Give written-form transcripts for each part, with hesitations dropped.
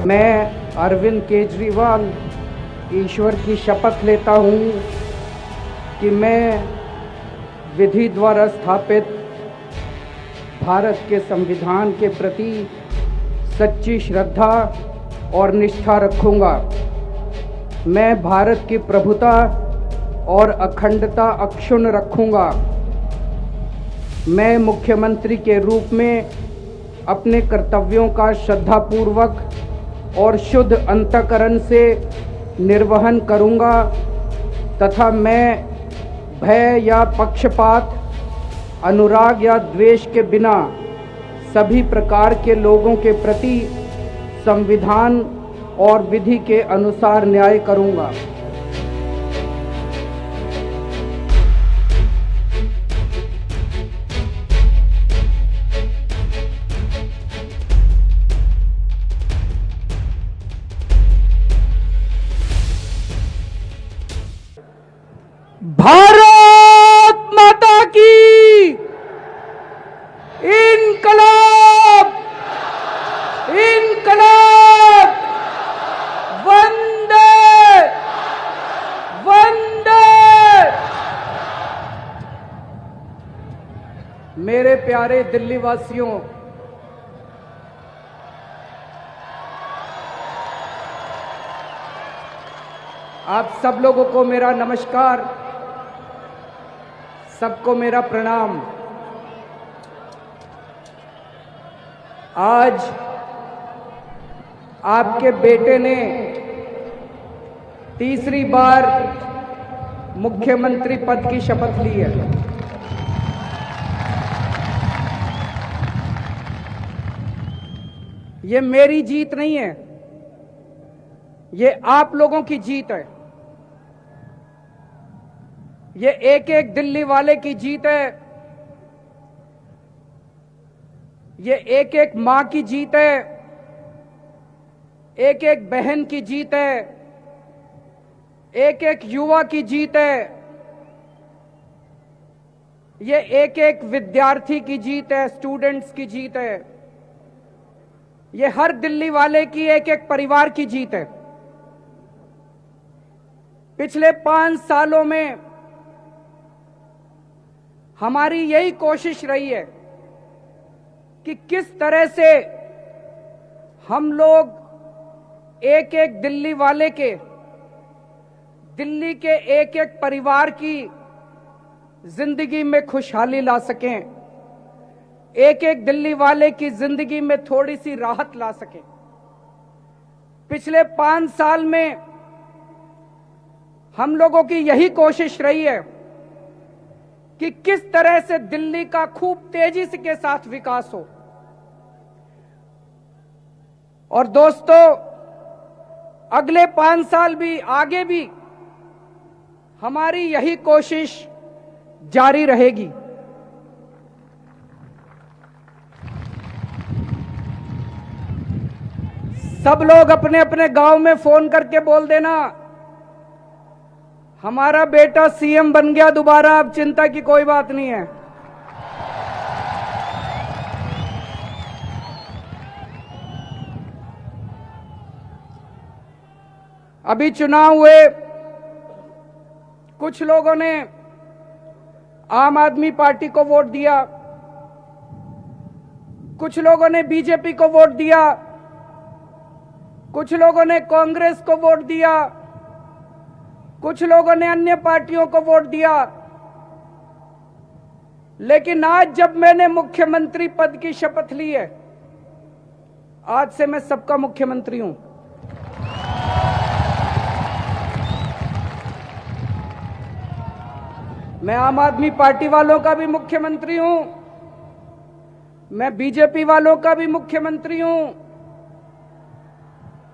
मैं अरविंद केजरीवाल ईश्वर की शपथ लेता हूँ कि मैं विधि द्वारा स्थापित भारत के संविधान के प्रति सच्ची श्रद्धा और निष्ठा रखूँगा। मैं भारत की प्रभुता और अखंडता अक्षुण्ण रखूँगा। मैं मुख्यमंत्री के रूप में अपने कर्तव्यों का श्रद्धापूर्वक और शुद्ध अंतःकरण से निर्वहन करूँगा तथा मैं भय या पक्षपात, अनुराग या द्वेष के बिना सभी प्रकार के लोगों के प्रति संविधान और विधि के अनुसार न्याय करूँगा। भारत माता की इनकलाब इनकलाब, वंदे वंदे। मेरे प्यारे दिल्ली वासियों, आप सब लोगों को मेरा नमस्कार, सबको मेरा प्रणाम। आज आपके बेटे ने तीसरी बार मुख्यमंत्री पद की शपथ ली है। ये मेरी जीत नहीं है, ये आप लोगों की जीत है। ये एक एक दिल्ली वाले की जीत है। ये एक एक मां की जीत है, एक एक बहन की जीत है, एक एक युवा की जीत है, ये एक एक विद्यार्थी की जीत है, स्टूडेंट्स की जीत है। ये हर दिल्ली वाले की एक एक परिवार की जीत है। पिछले 5 सालों में हमारी यही कोशिश रही है कि किस तरह से हम लोग एक एक दिल्ली वाले के, दिल्ली के एक एक परिवार की जिंदगी में खुशहाली ला सकें, एक एक दिल्ली वाले की जिंदगी में थोड़ी सी राहत ला सकें। पिछले 5 साल में हम लोगों की यही कोशिश रही है कि किस तरह से दिल्ली का खूब तेजी से के साथ विकास हो। और दोस्तों, अगले 5 साल भी, आगे भी हमारी यही कोशिश जारी रहेगी। सब लोग अपने अपने गांव में फोन करके बोल देना, हमारा बेटा सीएम बन गया दोबारा, अब चिंता की कोई बात नहीं है। अभी चुनाव हुए, कुछ लोगों ने आम आदमी पार्टी को वोट दिया, कुछ लोगों ने बीजेपी को वोट दिया, कुछ लोगों ने कांग्रेस को वोट दिया, कुछ लोगों ने अन्य पार्टियों को वोट दिया। लेकिन आज जब मैंने मुख्यमंत्री पद की शपथ ली है, आज से मैं सबका मुख्यमंत्री हूं। मैं आम आदमी पार्टी वालों का भी मुख्यमंत्री हूं, मैं बीजेपी वालों का भी मुख्यमंत्री हूं,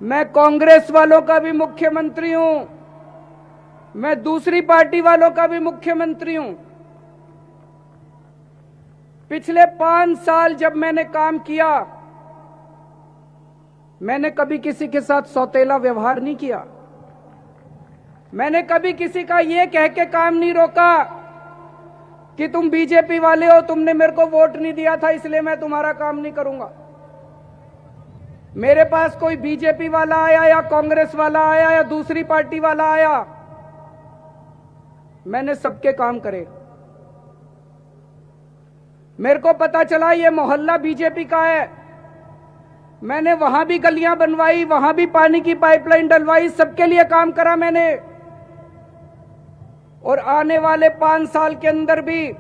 मैं कांग्रेस वालों का भी मुख्यमंत्री हूं, मैं दूसरी पार्टी वालों का भी मुख्यमंत्री हूं। पिछले 5 साल जब मैंने काम किया, मैंने कभी किसी के साथ सौतेला व्यवहार नहीं किया। मैंने कभी किसी का ये कह के काम नहीं रोका कि तुम बीजेपी वाले हो, तुमने मेरे को वोट नहीं दिया था इसलिए मैं तुम्हारा काम नहीं करूंगा। मेरे पास कोई बीजेपी वाला आया या कांग्रेस वाला आया या दूसरी पार्टी वाला आया, मैंने सबके काम करे। मेरे को पता चला ये मोहल्ला बीजेपी का है, मैंने वहां भी गलियां बनवाई, वहां भी पानी की पाइपलाइन डलवाई, सबके लिए काम करा मैंने। और आने वाले 5 साल के अंदर भी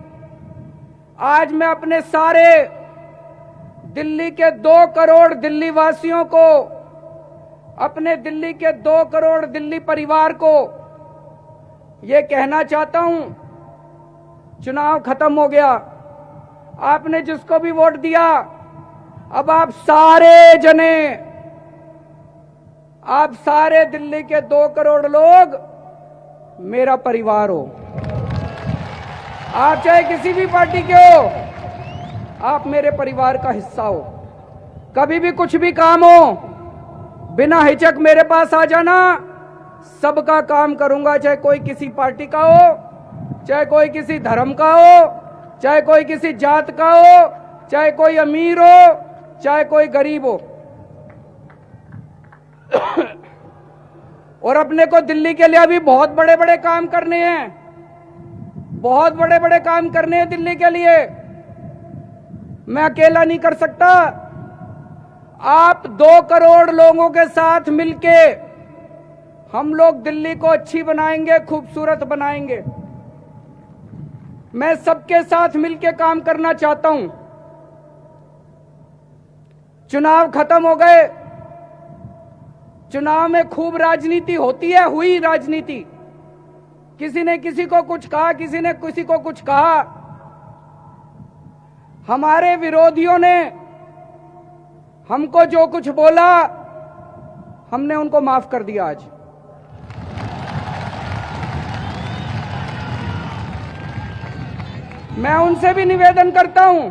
आज मैं अपने सारे दिल्ली के 2 करोड़ दिल्ली वासियों को, अपने दिल्ली के 2 करोड़ दिल्ली परिवार को ये कहना चाहता हूं, चुनाव खत्म हो गया, आपने जिसको भी वोट दिया, अब आप सारे दिल्ली के 2 करोड़ लोग मेरा परिवार हो। आप चाहे किसी भी पार्टी के हो, आप मेरे परिवार का हिस्सा हो। कभी भी कुछ भी काम हो, बिना हिचक मेरे पास आ जाना, सबका काम करूंगा, चाहे कोई किसी पार्टी का हो, चाहे कोई किसी धर्म का हो, चाहे कोई किसी जात का हो, चाहे कोई अमीर हो, चाहे कोई गरीब हो। और अपने को दिल्ली के लिए अभी बहुत बड़े बड़े काम करने हैं, बहुत बड़े बड़े काम करने हैं दिल्ली के लिए। मैं अकेला नहीं कर सकता, आप 2 करोड़ लोगों के साथ मिलके हम लोग दिल्ली को अच्छी बनाएंगे, खूबसूरत बनाएंगे। मैं सबके साथ मिलके काम करना चाहता हूं। चुनाव खत्म हो गए, चुनाव में खूब राजनीति होती है, हुई राजनीति, किसी ने किसी को कुछ कहा, किसी ने किसी को कुछ कहा। हमारे विरोधियों ने हमको जो कुछ बोला, हमने उनको माफ कर दिया। आज मैं उनसे भी निवेदन करता हूं,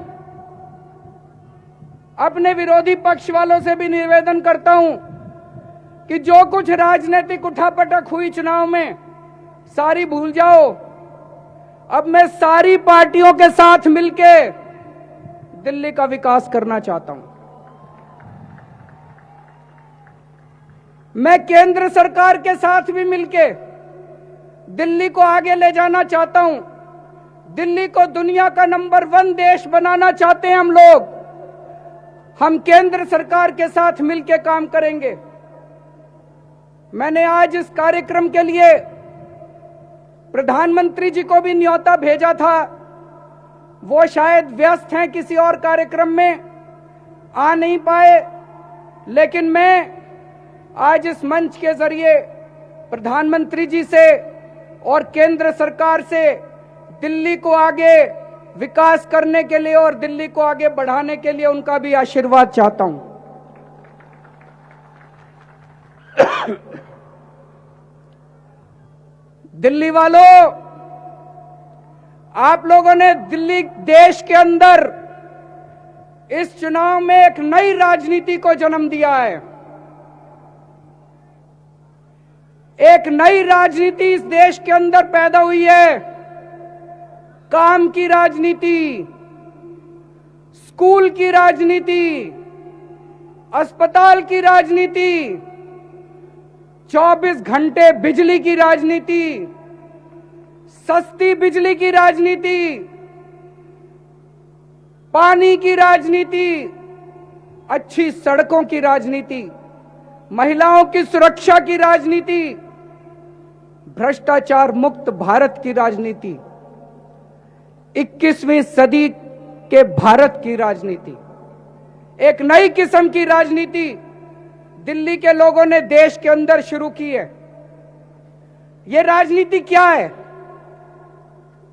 अपने विरोधी पक्ष वालों से भी निवेदन करता हूं कि जो कुछ राजनीतिक उठापटक हुई चुनाव में, सारी भूल जाओ। अब मैं सारी पार्टियों के साथ मिलके दिल्ली का विकास करना चाहता हूं। मैं केंद्र सरकार के साथ भी मिलके दिल्ली को आगे ले जाना चाहता हूं। दिल्ली को दुनिया का नंबर 1 देश बनाना चाहते हैं हम लोग। हम केंद्र सरकार के साथ मिलकर काम करेंगे। मैंने आज इस कार्यक्रम के लिए प्रधानमंत्री जी को भी न्योता भेजा था, वो शायद व्यस्त हैं किसी और कार्यक्रम में, आ नहीं पाए, लेकिन मैं आज इस मंच के जरिए प्रधानमंत्री जी से और केंद्र सरकार से दिल्ली को आगे विकास करने के लिए और दिल्ली को आगे बढ़ाने के लिए उनका भी आशीर्वाद चाहता हूं। दिल्ली वालों, आप लोगों ने दिल्ली देश के अंदर इस चुनाव में एक नई राजनीति को जन्म दिया है। एक नई राजनीति इस देश के अंदर पैदा हुई है। काम की राजनीति, स्कूल की राजनीति, अस्पताल की राजनीति, 24 घंटे बिजली की राजनीति, सस्ती बिजली की राजनीति, पानी की राजनीति, अच्छी सड़कों की राजनीति, महिलाओं की सुरक्षा की राजनीति, भ्रष्टाचार मुक्त भारत की राजनीति, 21वीं सदी के भारत की राजनीति, एक नई किस्म की राजनीति दिल्ली के लोगों ने देश के अंदर शुरू की है। यह राजनीति क्या है?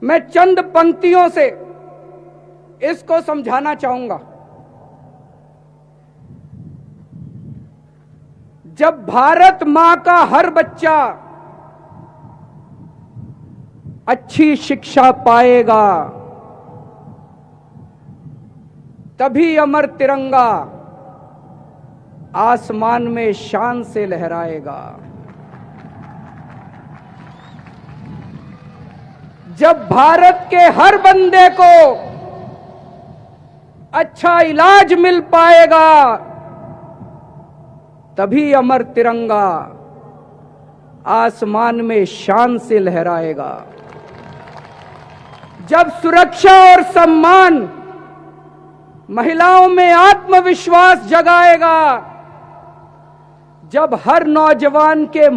मैं चंद पंक्तियों से इसको समझाना चाहूंगा। जब भारत मां का हर बच्चा अच्छी शिक्षा पाएगा, तभी अमर तिरंगा आसमान में शान से लहराएगा। जब भारत के हर बंदे को अच्छा इलाज मिल पाएगा, तभी अमर तिरंगा आसमान में शान से लहराएगा। जब सुरक्षा और सम्मान महिलाओं में आत्मविश्वास जगाएगा, जब हर नौजवान के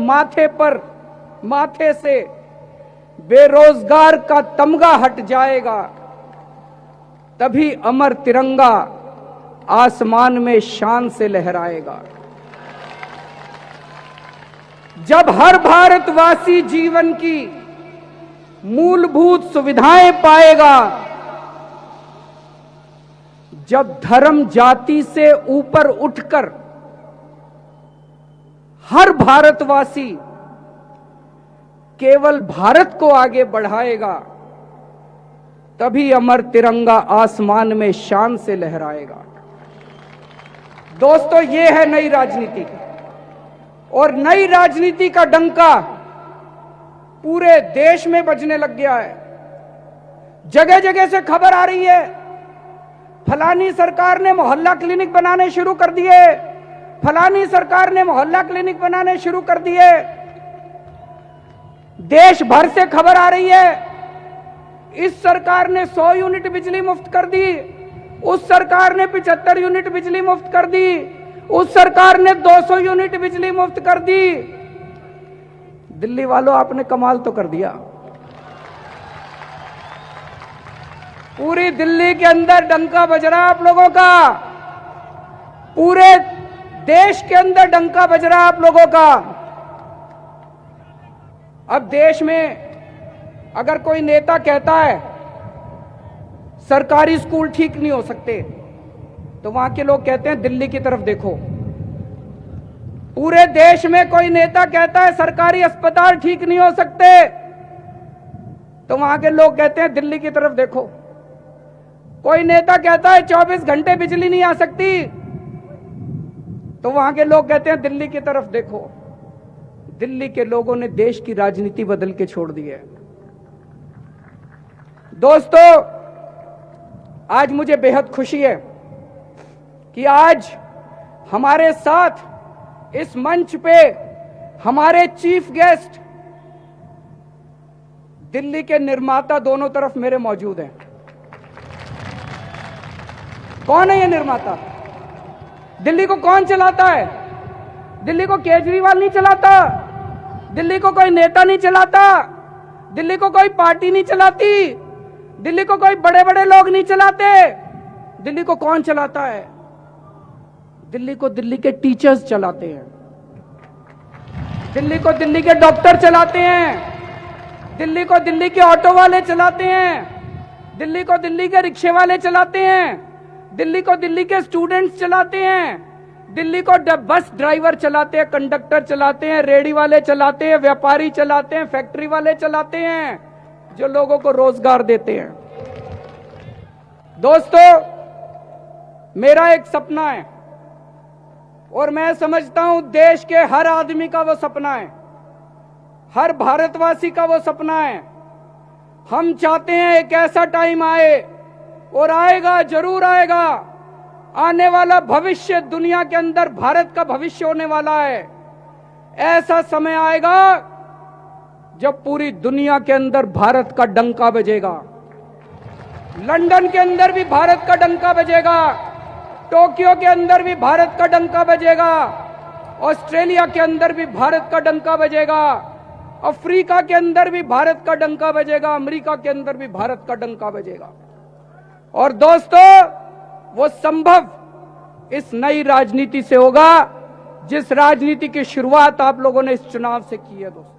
माथे से बेरोजगार का तमगा हट जाएगा, तभी अमर तिरंगा आसमान में शान से लहराएगा। जब हर भारतवासी जीवन की मूलभूत सुविधाएं पाएगा, जब धर्म जाति से ऊपर उठकर हर भारतवासी केवल भारत को आगे बढ़ाएगा, तभी अमर तिरंगा आसमान में शान से लहराएगा। दोस्तों, ये है नई राजनीति, और नई राजनीति का डंका पूरे देश में बजने लग गया है। जगह जगह से खबर आ रही है, फलानी सरकार ने मोहल्ला क्लिनिक बनाने शुरू कर दिए, फलानी सरकार ने मोहल्ला क्लिनिक बनाने शुरू कर दिए। देश भर से खबर आ रही है, इस सरकार ने 100 यूनिट बिजली मुफ्त कर दी, उस सरकार ने 75 यूनिट बिजली मुफ्त कर दी, उस सरकार ने 200 यूनिट बिजली मुफ्त कर दी। दिल्ली वालों, आपने कमाल तो कर दिया। पूरी दिल्ली के अंदर डंका बज रहा है आप लोगों का, पूरे देश के अंदर डंका बज रहा है आप लोगों का। अब देश में अगर कोई नेता कहता है सरकारी स्कूल ठीक नहीं हो सकते, तो वहां के लोग कहते हैं दिल्ली की तरफ देखो। पूरे देश में कोई नेता कहता है सरकारी अस्पताल ठीक नहीं हो सकते, तो वहां के लोग कहते हैं दिल्ली की तरफ देखो। कोई नेता कहता है 24 घंटे बिजली नहीं आ सकती, तो वहां के लोग कहते हैं दिल्ली की तरफ देखो। दिल्ली के लोगों ने देश की राजनीति बदल के छोड़ दी है। दोस्तों, आज मुझे बेहद खुशी है कि आज हमारे साथ इस मंच पे हमारे चीफ गेस्ट दिल्ली के निर्माता दोनों तरफ मेरे मौजूद हैं। कौन है ये निर्माता? दिल्ली को कौन चलाता है? दिल्ली को केजरीवाल नहीं चलाता, दिल्ली को कोई नेता नहीं चलाता, दिल्ली को कोई पार्टी नहीं चलाती, दिल्ली को कोई बड़े बड़े लोग नहीं चलाते। दिल्ली को कौन चलाता है? दिल्ली को दिल्ली के टीचर्स चलाते हैं, दिल्ली को दिल्ली के डॉक्टर चलाते हैं, दिल्ली को दिल्ली के ऑटो वाले चलाते हैं, दिल्ली को दिल्ली के रिक्शे वाले चलाते हैं, दिल्ली को दिल्ली के स्टूडेंट्स चलाते हैं, दिल्ली को बस ड्राइवर चलाते हैं, कंडक्टर चलाते हैं, रेडी वाले चलाते हैं, व्यापारी चलाते हैं, फैक्ट्री वाले चलाते हैं, जो लोगों को रोजगार देते हैं। दोस्तों, मेरा एक सपना है, और मैं समझता हूं देश के हर आदमी का वो सपना है, हर भारतवासी का वो सपना है। हम चाहते हैं एक ऐसा टाइम आए, और आएगा, जरूर आएगा, आने वाला भविष्य, दुनिया के अंदर भारत का भविष्य होने वाला है। ऐसा समय आएगा जब पूरी दुनिया के अंदर भारत का डंका बजेगा। लंदन के अंदर भी भारत का डंका बजेगा, टोक्यो के अंदर भी भारत का डंका बजेगा, ऑस्ट्रेलिया के अंदर भी भारत का डंका बजेगा, अफ्रीका के अंदर भी भारत का डंका बजेगा, अमेरिका के अंदर भी भारत का डंका बजेगा। और दोस्तों, वो संभव इस नई राजनीति से होगा, जिस राजनीति की शुरुआत आप लोगों ने इस चुनाव से की है। दोस्तों,